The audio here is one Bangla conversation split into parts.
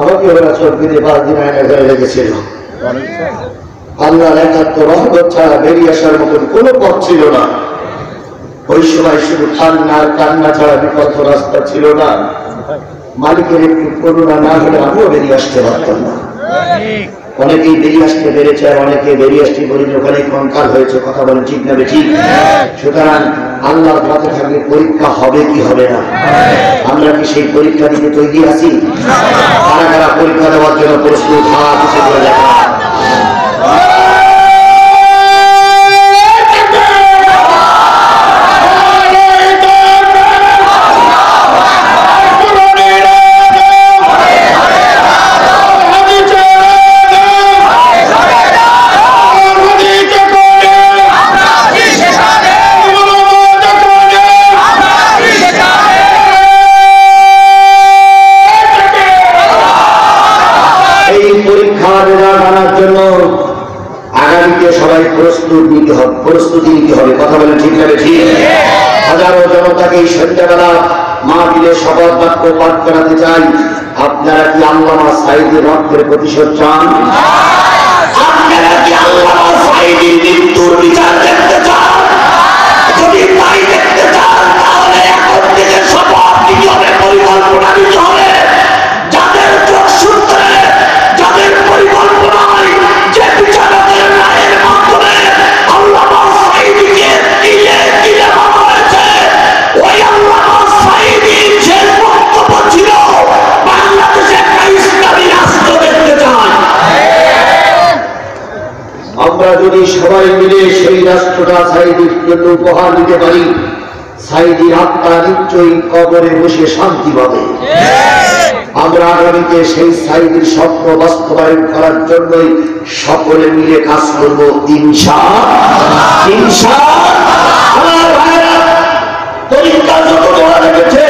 আমাকে ওরা চোখে 5 দিন আয়না ঘরে রেখেছিল। আল্লাহর একাত্ম রহমত ছাড়া বেরিয়ে আসার মতন কোনো পথ ছিল না। ওই সময় শুধু কান্না ছাড়া বিকল্প রাস্তা ছিল না। মালিকের একটু করুণা না হলে আমিও বেরিয়ে আসতে পারতাম না। অনেকেই বেরিয়ে আসতে পেরেছে, আর অনেকে বেরিয়ে আসতে পারেনি, ওখানে কঙ্কাল হয়েছে। কথা বলে ঠিক না ঠিক? সুতরাং আল্লাহর পথে থাকলে পরীক্ষা হবে কি হবে না? আমরা কি সেই পরীক্ষা দিতে তৈরি আছি? কারা কারা পরীক্ষা দেওয়ার জন্য প্রস্তুত? হাত উঁচু করে দেখা। প্রস্তুতি নিতে হবে। কথা বলেন ঠিক না ঠিক? হাজারো জনতাকে এই সন্ধ্যাবেলা মাহফিলে শপথ বাক্য পাঠ করাতে চাই। আপনারা কি আল্লামা সাঈদীর রক্তের প্রতিশোধ চান? আপনারা কি আল্লামা সাঈদীর মৃত্যুর বিচার দেখতে চান? যদি তাই দেখতে চান তাহলে এখন থেকে শপথ নিতে হবে, পরিকল্পনা নিতে হবে। যাদের চোখ সূত্রে, যাদের পরিকল্পনায়, যে বিচারকের রায়ের মাধ্যমে আল্লামা সাঈদীকে তিলে তিলে মারা হয়েছে, ওই আল্লামা সাঈদীর যে বক্তব্য ছিল বাংলাদেশে একটা ইসলামী রাষ্ট্র দেখতে চায়। আমরা যদি সবাই মিলে সেই রাষ্ট্রটা সাঈদীর জন্য উপহার দিতে পারি, সাঈদীর আত্মা নিশ্চয়ই কবরে বসে শান্তি পাবে। আমরা আগামীতে সেই সাঈদীর স্বপ্ন বাস্তবায়ন করার জন্যই সকলে মিলে কাজ করব ইনশাআল্লাহ। পরীক্ষা যত দেওয়া লেগেছে,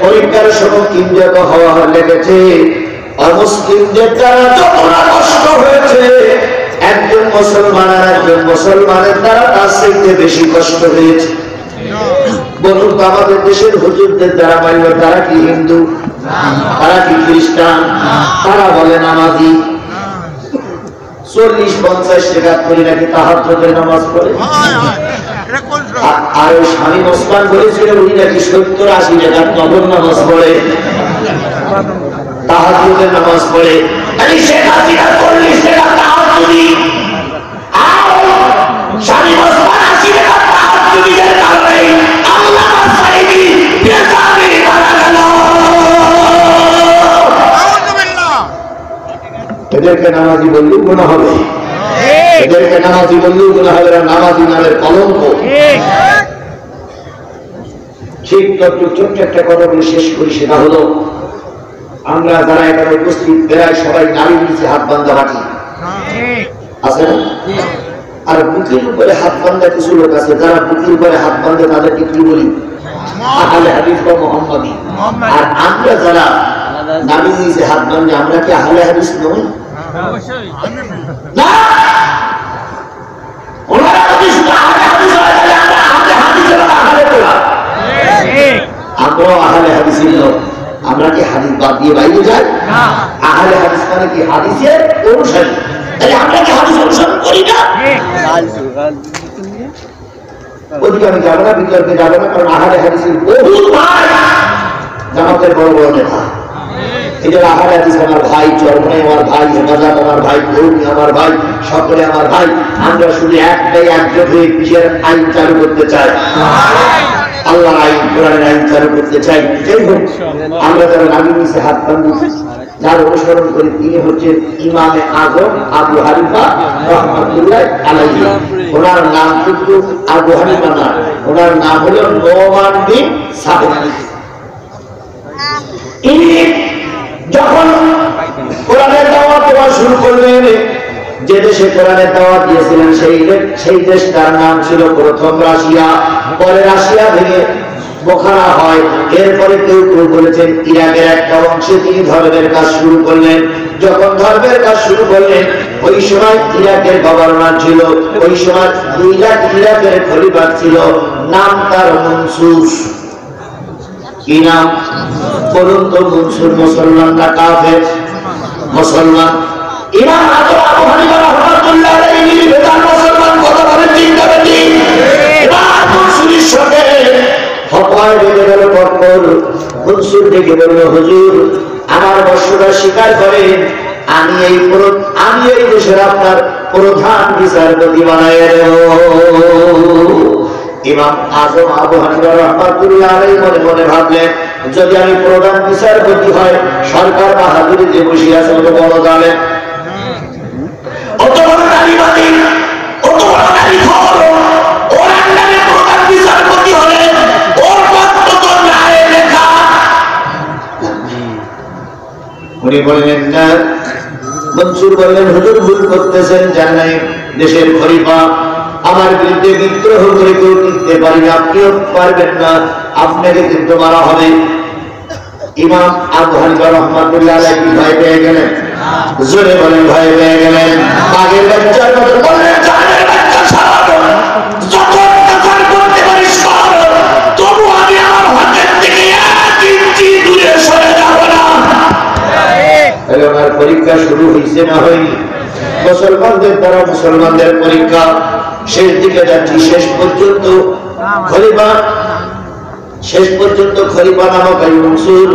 পরীক্ষার সম্মুখীন যত হওয়া লেগেছে, অমুসলিমদের দ্বারা যতটা কষ্ট হয়েছে, একজন মুসলমান আর একজন মুসলমানের দ্বারা তার চাইতে বেশি কষ্ট হয়েছে। বলুন তো, আমাদের দেশের হুজুরদের দ্বারা মাইল, তারা কি হিন্দু? তারা কি খ্রিস্টান? তারা বলে নামাজি। 40-50 টাকা করে নাকি তাহাজ্জুদের নামাজ পড়ে। আর ওই স্বামী ওসমান বলেছিল উনি নাকি 70-80 টাকা নফল নামাজ পড়ে, তাহাজ্জুদের নামাজ পড়ে। আমি শেখ হাসিনা 40 টাকা তাহাজ্জুদি, আর স্বামী ওসমান 80 টাকা তাহাজ্জুদের কারণে আল্লামা সাঈদী বেজারে মারা গেল। এদেরকে নামাজি বললেও গুনাহ হবে, এদেরকে নামাজি বললেও গুনাহ হবে। নামাজি নামের কলঙ্ক। ঠিক ছোট্ট একটা কথা বলে শেষ করি, সেটা হলো আমরা যারা এখানে উপস্থিত প্রায় সবাই নারীর নিচে হাত বান্ধা বাটি আছে না? আর বুকের উপরে হাত বান্ধা কিছু লোক আছে, যারা বুকের উপরে হাত বান্ধে তাদেরকে কি বলি? আহলে হাদিস বা মুহাম্মাদি। আর আমরা যারা নারীর নিচে হাত বান্ধে, আমরা কি আহলে হাদিস নই? না, ওনারা যদি শুধু আহলে হাদিস হয় তাহলে আমরা আহলে হাদিসের আহলে কোরআন। আমরাও আহলে হাদিসের লোক। আমরা কি হাদিস বাদ দিয়ে বাইরে যাই? না। আহলে হাদিস মানে কি? হাদিসের অনুসারী। তাহলে আমরা কি হাদিস অনুসরণ করি না? ওদিকে আমি যাবো না, বিতর্কে যাবো না, কারণ আহলে হাদিসের বহু ভাই জামাতের বড় বড় নেতা। এটা আহলে হাদিস আমার ভাই, চরমনাই আমার ভাই, হেফাজত আমার ভাই, কৌমি আমার ভাই, সকলে আমার ভাই। আমরা শুধু একটাই একজোট হয়ে কিসের আইন চালু করতে চাই? আল্লাহর আইন, কোরআনের আইন চালু করতে চাই। যাই হোক, আমরা যারা নারীর নিচে হাত বান্ধি, যার অনুসরণ করি, তিনি হচ্ছেন ইমামে আজম আবু হানিফা রাহমাতুল্লাহ আলাইহি। ওনার নাম কিন্তু আবু হানিফা না, ওনার নাম হলো নোমান বিন সাবিত। ইনি যখন কোরআনের দাওয়াত দেওয়া শুরু করলেন, যে দেশে কোরআনের দাওয়াত দিয়েছিলেন সেই দেশটার নাম ছিল প্রথম রাশিয়া, পরে রাশিয়া ভেঙে বোখারা হয়। এরপরে কেউ কেউ বলেছেন ইরাকের একটা অংশে তিনি ধর্মের কাজ শুরু করলেন। যখন ধর্মের কাজ শুরু করলেন, ওই সময় ইরাকের গভর্নর ছিল, ওই সময় ইরাকের খলিফা ছিল, নাম তার মনসুর। কি নাম বলুন তো? মনসুর মুসলমান না কাফের? মুসলমান। ইমাম আবু হানিফা রাহমাতুল্লাহ আলাইহি নির্ভেজাল মুসলমান, কথা বলেন ঠিক না ঠিক? এবার মনসুরের সাথে ফতোয়ায় বেঁধে গেল পরপর। মনসুর ডেকে বলল, হুজুর আমার বর্ষটা স্বীকার করেন, আমি এই দেশের আপনার প্রধান বিচারপতি বানায় দেব। ইমাম আজম আবু হানিফা রাহমাতুল্লাহ আলাইহি মনে মনে ভাবলেন, যদি আমি প্রধান বিচারপতি হয়, সরকার বাহাদুরি যে বসে আছে অত বড় জালেম, অত বড় নারীবাদী, অত বড় নারীখোর, ওর আন্ডারে প্রধান বিচারপতি হলে ওর পত্র তো রায়ে লেখা। উনি বললেন না। মনসুর বললেন, হুজুর ভুল করতেছেন, জানেন দেশের খলিফা, আমার বিরুদ্ধে বিদ্রোহ করে কেউ টিকতে পারি না, আপনিও পারবেন না, আপনাকে কিন্তু মারা হবে। ইমাম আবু হানিফা রাহমাতুল্লাহ আলাইহি ভয় পেয়ে গেলেন। জোরে বলেন, ভয় পেয়ে গেলেন। আগের বাচ্চার মতো বললেন, জানের বাচ্চা সারা যত অত্যাচার করতে পারিস কর, তবু আমি আমার হাতের থেকে এক ইঞ্চি দূরে সরে যাব না। ওনার পরীক্ষা শুরু হয়েছে না হয়নি? মুসলমানদের দ্বারা মুসলমানদের পরীক্ষা শেষ দিকে যাচ্ছি। শেষ পর্যন্ত খলিফা নামক এই মনসুর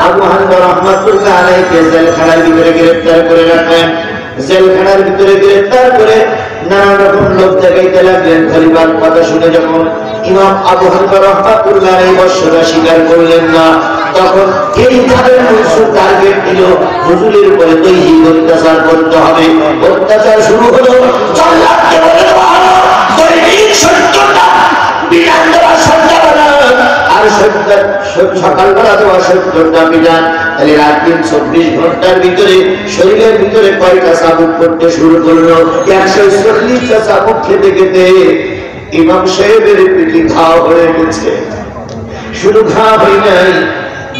আবু হানিফা রাহমাতুল্লাহ আলাইহি জেলখানার ভিতরে গ্রেফতার করে রাখলেন। জেলখানার ভিতরে গ্রেফতার করে নানা রকম লোক দেখাইতে লাগলেন। খলিফার কথা শুনে যখন ইমাম আবু হানিফা রাহমাতুল্লাহ আলাইহি বর্ষটা স্বীকার করলেন না, তখন এইভাবে মনসুর টার্গেট দিল, হুজুরের উপরে দৈহিক অত্যাচার করতে হবে। অত্যাচার শুরু হলো। জল্লাদকে বলে দেওয়া হলো, দৈহিক সত্যটা বিধান দেওয়া সত্যটা আর সকালবেলা দেওয়া সত্যটা বিধান। তাহলে রাত দিন 24 ঘন্টার ভিতরে শরীরের ভিতরে কয়টা চাবুক করতে শুরু করলো? 140টা চাবুক খেতে খেতে ইমাম সাহেবের পিঠে ঘা হয়ে গেছে। শুধু ঘা হয় নাই,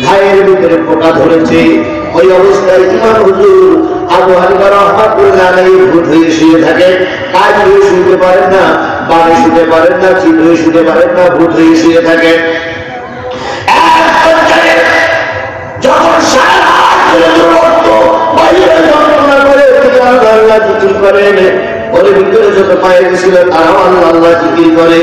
ঘায়ের ভিতরে পোকা ধরেছে। ওই অবস্থায় ইমাম হুজুর আবু হানিফা রাহমাতুল্লাহ আলাইহি ভূত হয়ে শুয়ে থাকে। কাজ হয়ে শুতে পারেন না, বাড়ি শুতে পারেন না, চিত হয়ে শুতে পারেন না, ভূত হয়ে শুয়ে থাকে। যখন সারা রাত ধরে রক্ত বাইরে যন্ত্রণা করে আল্লাহ জিকির করেন, ওর ভিতরে যত পায়ে গেছিল তারাও আল্লাহ আল্লাহ জিকির করে।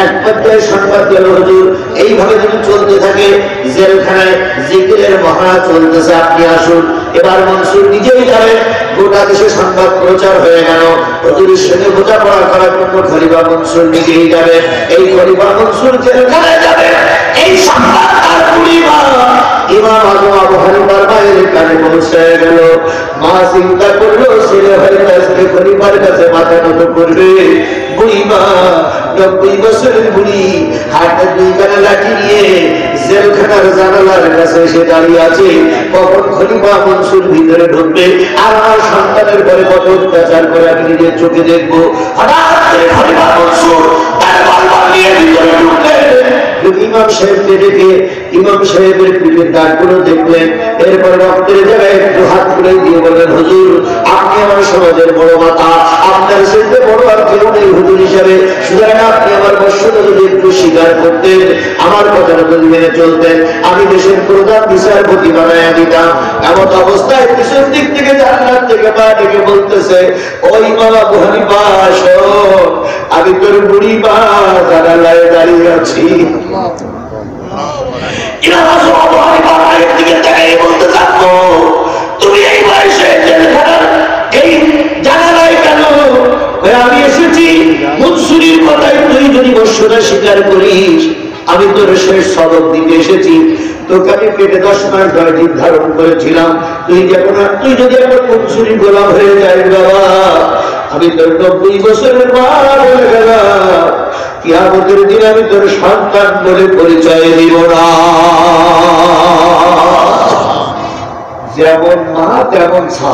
এক পর্যায়ে সংবাদ গেল, হুজুর এইভাবে যদি চলতে থাকে জেলখানায় জিকিরের মহড়া চলতেছে, আপনি আসুন। এবার মনসুর নিজেই যাবে। গোটা দেশে সংবাদ প্রচার হয়ে গেল। হুজুরের সঙ্গে বোঝাপড়া করার জন্য খলিফা মনসুর নিজেই যাবে। এই খলিফা মনসুর জেলখানায় যাবে, এই সংবাদ তার পরিবার ইমাম আজম আবু হানিফার মায়ের কানে পৌঁছে গেল। মা চিন্তা করলো, ছেলে হয়তো আজকে খলিফার কাছে মাথা নত করবে। বুড়ি মা, 90 বছরের বুড়ি, হাতে 2 কানে লাঠি নিয়ে জেলখানার জানালার কাছে এসে দাঁড়িয়ে আছে। কখন খলিফা মনসুর ভিতরে ঢুকবে আর আমার সন্তানের পরে কত অত্যাচার করে আমি নিজের চোখে দেখবো। হঠাৎ করে খলিফা মনসুর তার বলবৎ নিয়ে ভিতরে ঢুকলেন। ইমাম সাহেবকে দেখে ইমাম সাহেবের পিঠের দাগগুলো দেখলেন। এরপর রক্তের জায়গায় একটু হাত তুলে দিয়ে বললেন, হুজুর আপনি আমার সমাজের বড় মাতা, আপনার সাথে বড় আর কেউ নেই হুজুর হিসাবে, সুতরাং আপনি আমার বর্ষটা যদি একটু স্বীকার করতেন, আমার কথাটা যদি মেনে চলতেন, আমি দেশের প্রধান বিচারপতি বানায়া দিতাম। এমন অবস্থায় পিছন দিক থেকে জান্নাত থেকে পা ডেকে বলতেছে, ওই বাবা আবু হানিফা শোন, আমি তোর বুড়ি মা জানালায় দাঁড়িয়ে আছি। তুমি এই বয়সে এই জানালায় কেন? আমি এসেছি মনসুরের কথায় তুই যদি বর্ষটা স্বীকার করিস, আমি তোর শেষ সবক দিতে এসেছি। তোকে আমি পেটে 10 মাস বয়স ধারণ করেছিলাম। তুই যদি এখন মনসুরি গোলাম হয়ে যাই বাবা, আমি তোর 90 বছরের মা বলে গেলাম। কিয়ামতের দিন আমি তোর সন্তান বলে পরিচয় দিব না। যেমন মা তেমন ছা।